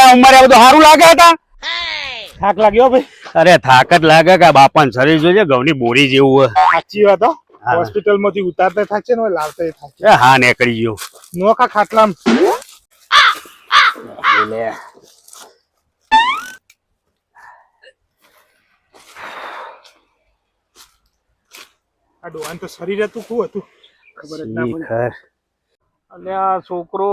આ ઉંમરે બધું સારું લાગે હતા? થાક લાગ્યો ભાઈ? અરે થાક જ લાગે કે બાપાને શરીર જોજે ઘઉંની બોરી જેવું હોય. સાચી વાત હો. હોસ્પિટલ માંથી ઉતારતા થાય છે ને લાવતા થાય છે. હા નીકળી ગયો નોખા ખાટલામ આ ડોહાન તો શરીર હતું શું હતું ખબર જ ના પડી. અલ્યા છોકરો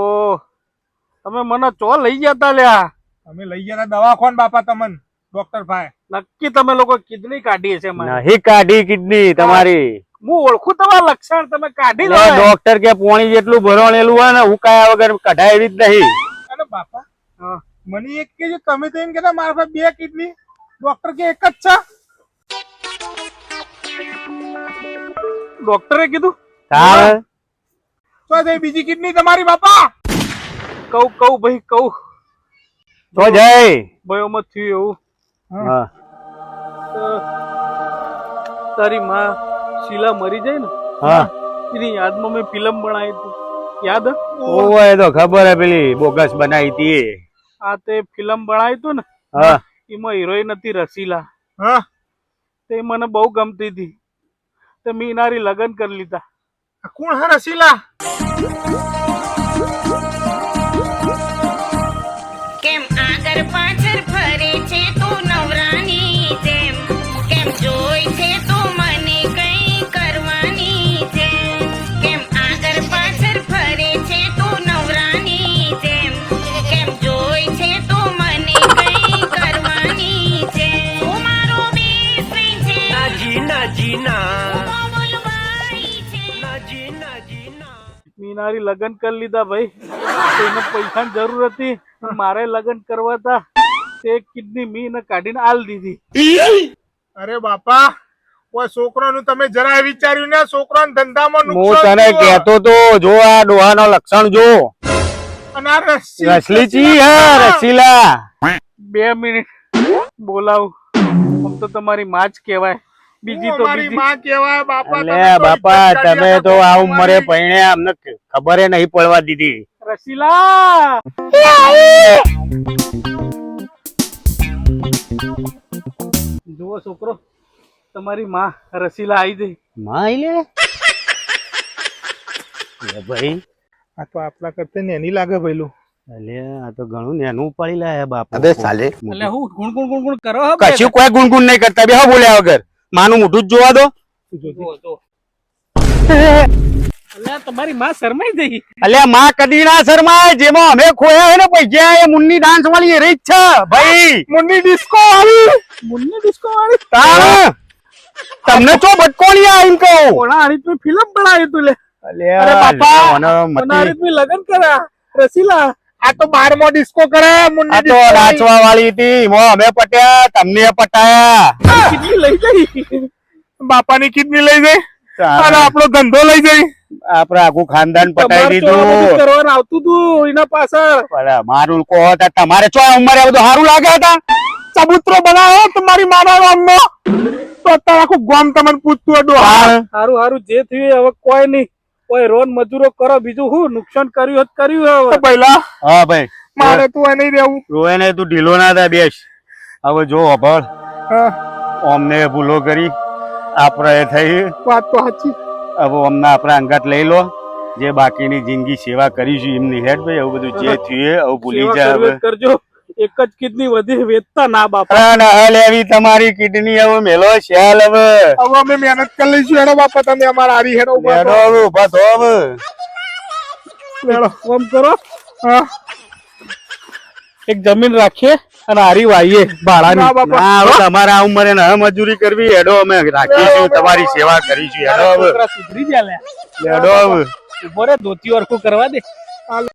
તમે મને ચો લઈ જતા લ્યા. અમે લઈ ગયા દવાખાન બાપા તમન ડોક્ટર ભાઈ. નક્કી તમે લોકો કિડની કાઢી છે મને. નહીં કાઢી કિડની તમારી. હું ઓળખું તમારા લક્ષણ તમે કાઢી લો. ડોક્ટર કે પોણી જેટલું ભરણેલું હોય ને ઉકાયા વગર કઢાય એવી જ નહીં. અને બાપા મને એક કે તમે તો એમ કેતા મારા પાસે 2 કિડની ડોક્ટર કે એક જ છે. ડોક્ટરે કીધું તો બીજી કિડની તમારી બાપા. કહું ભાઈ કહું તો જય ભાઈ મત થયું એવું. હા તારી માં શીલા મરી જાય ને હા એની યાદમાં મેં ફિલ્મ બનાવી હતી યાદ? ઓય તો ખબર હે પેલી બોગસ બનાવી હતી. આ તે ફિલ્મ બનાવી હતું ને હા એમાં હિરોઈન હતી રસીલા. હા તે મને બહુ ગમતી હતી તો મેં એનારી લગ્ન કરી લીધા. કોણ હા રસીલા? કેમ આગળ પાછળ ફરે છે તું નવરાની જેમ, કેમ જોઈ છે તું મને કઈ કરવાની જેમ, કેમ આગળ પાછળ ફરે છે તું નવરાની જેમ, કેમ જોઈ છે તું મને કઈ કરવાની જેમ. તું મારો બેસ્ટ ફ્રેન્ડ છે, નાજી નાજી ના બોલવાઈ છે, નાજી નાજી ના. મીનારી લગ્ન કરી લીધા ભાઈ. એને પૈસાની જરૂર હતી મારે લગ્ન કરવા હતા તે કિડની મીને કાઢીને આલ દીધી. અરે બાપા ઓય છોકરાનું તમે જરાય વિચાર્યું ને? છોકરાના ધંધામાં હું નુકસાન તને થયું. કહેતો તો જો આ ડોહાનો લક્ષણ જો. અને આ રસલી ચી હે રસીલા. 2 મિનિટ બોલાવું. આમ તો તમારી માં જ કહેવાય, બીજી તો મારી બીજી. માં કહેવાય બાપા. અલે બાપા તમે તો આ ઉંમરે પૈણ્યા અમને ખબર નહીં પડવા દીધી. રસીલા જુઓ છોકરો તમારી માં રસીલા આવી જઈ. માઈ લે ભાઈ આ તો આપણા કરતા નેની લાગે ભઈલું. અલે આ તો ઘણું નેનું ઉપાડી લાયા બાપુ. એટલે હું ગુણ કરો હો બે? કશું કોઈ ગુણગુણ નહીં કરતા બેહો બોલ્યા વગર. માનું મોઢું જ જોવા દો. જો. અલ્યા તમારી માં શરમાઈ જઈ. અલ્યા માં કદી ના શરમાય. જેમાં અમે ખોયા હે ને પૈસા એ મુન્ની ડાન્સ વાળી એ રીત છે ભાઈ. મુન્ની ડિસ્કો આવી. મુન્ની ડિસ્કો વાળી તાણ તમને ચો બટકોણી આ એમ કહું. કોણા આની તું ફિલ્મ બનાવી તું લે. અલ્યા અરે બાપા ઓનો મતી. બનારી તું લગન કર્યા રસીલા. આ તો 12મો ડિસ્કો કરે મુન્ની આ તો ડિસ્કો. નાચવા વાળી હતી. મો અમે પટ્યા તમને પટાયા. કિડની લઈ જઈ. બાપાની કિડની લઈ જાય અને આપણો ધંધો લઈ જાય. આપડે આખું ખાનદાન પટાઈ તમારે તો આ બધું દીધું. કરવાનું આવતું તું એના પાછળ. અરે મારું કહો હતા તમારે ચો ઉંમરે બધું સારું લાગે હતા? ચબૂતરો બનાવો તમારી મારા ગામનો તો અત્યારે આખું ગામ તમને પૂછતું હતું. હારું હારું જે થયું હવે કોઈ નહીં. કોઈ રોન મજૂરો કરો બીજું શું નુકસાન કર્યું હોત કર્યું તો હવે. પહેલા હા ભાઈ મારે તું નહીં રહેવું. રોય ને તું ઢીલો ના થાય બેસ. હવે જો અભળ હા, અમને ભૂલો કરી આપણે થઈ. વાત તો સાચી. હવે અમને આપણે અંગાત લઈ લો. જે બાકીની જિંદગી સેવા કરીશું એમની હેડ ભાઈ. એવું બધું જે થયું હવે ભૂલી સેવા જાય. કરવી હવે જ કરજો. એક જ કિડની વધી વેચતા ના બાપા. હાલ એવી તમારી કિડની હવે મેલો શેલ હવે. હવે અમે મહેનત કરી લઈશું. હેડો બાપા તમે અમારા હારી હેડો ઉભા હેડો થો. હવે ઉભા થો હવે. હેડો. કામ કરો હા, એક જમીન રાખીએ અને હારી વાઈએ ભાડાની. ના બાપા. ના હવે તમારે આ ઉંમરે ના મજૂરી કરવી. હેડો અમે રાખીશું તમારી સેવા કરીશું. હેડો હવે છોકરા સુધરી ગયા લે. હેડો હવે. ઉભો રે ધોતી ઓરખું કરવા દે.